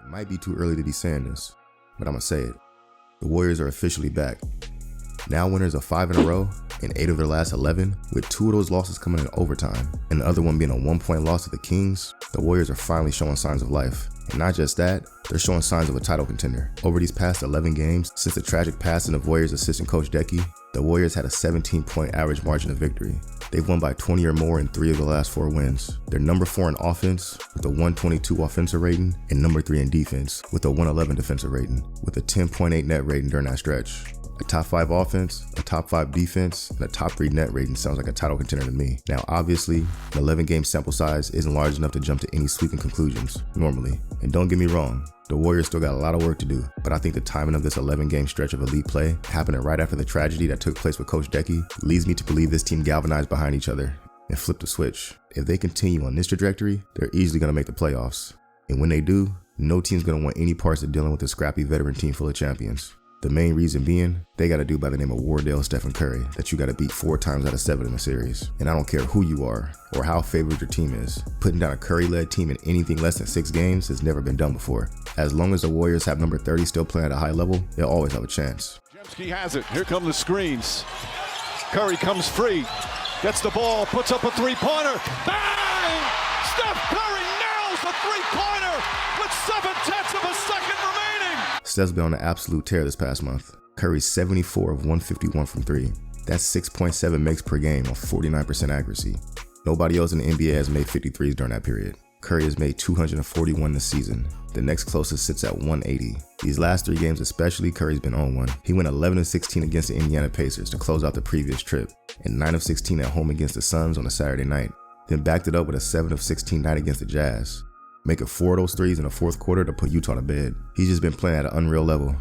Might be too early to be saying this, but I'm gonna say it. The Warriors are officially back. Now winners of 5 in a row and 8 of their last 11, with 2 of those losses coming in overtime, and the other one being a 1-point loss to the Kings, the Warriors are finally showing signs of life. And not just that, they're showing signs of a title contender. Over these past 11 games, since the tragic passing of Warriors assistant coach Decky, the Warriors had a 17-point average margin of victory. They've won by 20 or more in 3 of the last 4 wins. They're number 4 in offense with a 122 offensive rating and number 3 in defense with a 111 defensive rating with a 10.8 net rating during that stretch. A top 5 offense, a top 5 defense, and a top 3 net rating sounds like a title contender to me. Now obviously, an 11-game sample size isn't large enough to jump to any sweeping conclusions, normally. And don't get me wrong, the Warriors still got a lot of work to do, but I think the timing of this 11-game stretch of elite play, happening right after the tragedy that took place with Coach Decky, leads me to believe this team galvanized behind each other and flipped the switch. If they continue on this trajectory, they're easily going to make the playoffs. And when they do, no team's going to want any parts of dealing with a scrappy veteran team full of champions. The main reason being, they got a dude by the name of Wardell Stephen Curry that you got to beat 4 times out of 7 in the series. And I don't care who you are or how favored your team is. Putting down a Curry-led team in anything less than 6 games has never been done before. As long as the Warriors have number 30 still playing at a high level, they'll always have a chance. Podziemski has it. Here come the screens. Curry comes free. Gets the ball, puts up a three-pointer. Bang! Steph Curry nails a three-pointer with 7/10 of a second remaining. Steph's been on an absolute tear this past month. Curry's 74 of 151 from 3. That's 6.7 makes per game on 49% accuracy. Nobody else in the NBA has made 53s during that period. Curry has made 241 this season. The next closest sits at 180. These last 3 games especially, Curry's been on one. He went 11 of 16 against the Indiana Pacers to close out the previous trip, and 9 of 16 at home against the Suns on a Saturday night. Then backed it up with a 7 of 16 night against the Jazz, making 4 of those threes in the fourth quarter to put Utah to bed. He's just been playing at an unreal level.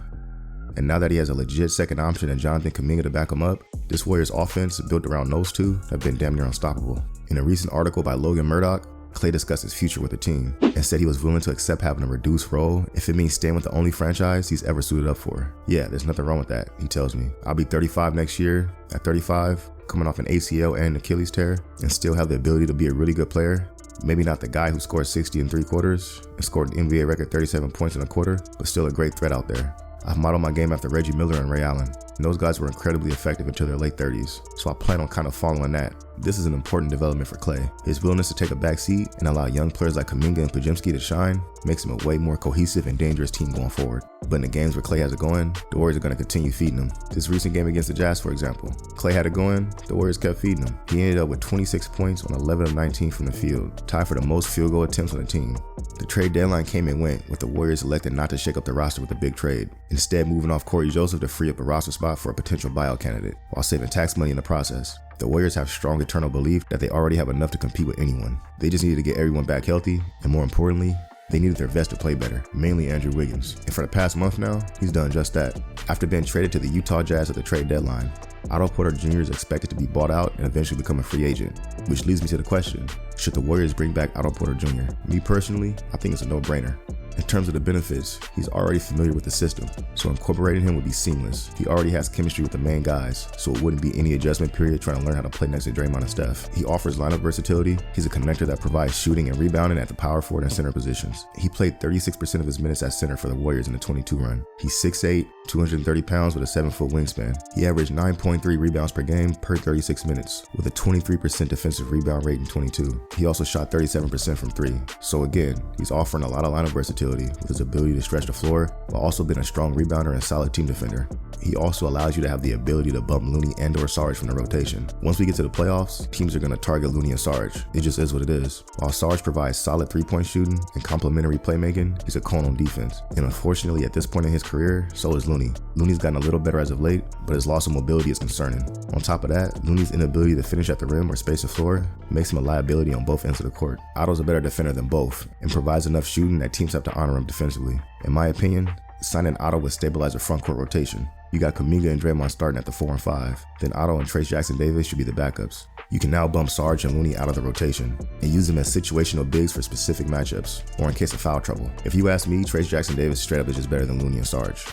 And now that he has a legit second option and Jonathan Kuminga to back him up, this Warriors offense built around those two have been damn near unstoppable. In a recent article by Logan Murdoch, Klay discussed his future with the team and said he was willing to accept having a reduced role if it means staying with the only franchise he's ever suited up for. Yeah, there's nothing wrong with that, he tells me. I'll be 35 next year. At 35, coming off an ACL and Achilles tear, and still have the ability to be a really good player. Maybe not the guy who scored 60 in 3 quarters and scored an NBA record 37 points in a quarter, but still a great threat out there. I've modeled my game after Reggie Miller and Ray Allen, and those guys were incredibly effective until their late 30s, so I plan on kind of following that. This is an important development for Klay. His willingness to take a back seat and allow young players like Kuminga and Podziemski to shine makes him a way more cohesive and dangerous team going forward. But in the games where Klay has it going, the Warriors are going to continue feeding him. This recent game against the Jazz, for example, Klay had it going, the Warriors kept feeding him. He ended up with 26 points on 11 of 19 from the field, tied for the most field goal attempts on the team. The trade deadline came and went, with the Warriors elected not to shake up the roster with a big trade, instead moving off Corey Joseph to free up a roster spot for a potential buyout candidate, while saving tax money in the process. The Warriors have strong eternal belief that they already have enough to compete with anyone. They just needed to get everyone back healthy, and more importantly, they needed their vets to play better, mainly Andrew Wiggins. And for the past month now, he's done just that. After being traded to the Utah Jazz at the trade deadline, Otto Porter Jr. is expected to be bought out and eventually become a free agent, which leads me to the question, should the Warriors bring back Otto Porter Jr.? Me personally, I think it's a no-brainer. In terms of the benefits, he's already familiar with the system, so incorporating him would be seamless. He already has chemistry with the main guys, so it wouldn't be any adjustment period trying to learn how to play next to Draymond and Steph. He offers lineup versatility. He's a connector that provides shooting and rebounding at the power forward and center positions. He played 36% of his minutes at center for the Warriors in the 22 run. He's 6'8", 230 pounds with a 7-foot wingspan. He averaged 9.3 rebounds per game per 36 minutes, with a 23% defensive rebound rate in 22. He also shot 37% from 3. So again, he's offering a lot of lineup versatility with his ability to stretch the floor, while also being a strong rebounder and solid team defender. He also allows you to have the ability to bump Looney and/or Sarge from the rotation. Once we get to the playoffs, teams are going to target Looney and Sarge. It just is what it is. While Sarge provides solid 3-point shooting and complementary playmaking, he's a cone on defense. And unfortunately, at this point in his career, so is Looney. Looney's gotten a little better as of late, but his loss of mobility is concerning. On top of that, Looney's inability to finish at the rim or space the floor makes him a liability on both ends of the court. Otto's a better defender than both, and provides enough shooting that teams have to honor him defensively. In my opinion, signing Otto would stabilize the front court rotation. You got Kuminga and Draymond starting at the 4 and 5. Then Otto and Trayce Jackson-Davis should be the backups. You can now bump Sarge and Looney out of the rotation and use them as situational bigs for specific matchups or in case of foul trouble. If you ask me, Trayce Jackson-Davis straight up is just better than Looney and Sarge.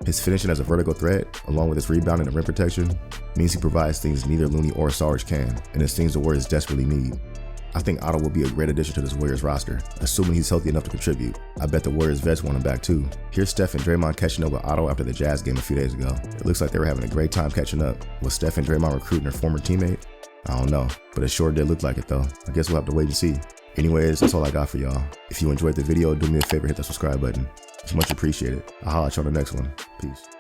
His finishing as a vertical threat, along with his rebounding and rim protection, means he provides things neither Looney or Sarge can, and it's things the Warriors desperately need. I think Otto will be a great addition to this Warriors roster, assuming he's healthy enough to contribute. I bet the Warriors vets want him back too. Here's Steph and Draymond catching up with Otto after the Jazz game a few days ago. It looks like they were having a great time catching up. Was Steph and Draymond recruiting their former teammate? I don't know, but it sure did look like it though. I guess we'll have to wait and see. Anyways, that's all I got for y'all. If you enjoyed the video, do me a favor, hit that subscribe button. It's much appreciated. I'll holler at you on the next one. Peace.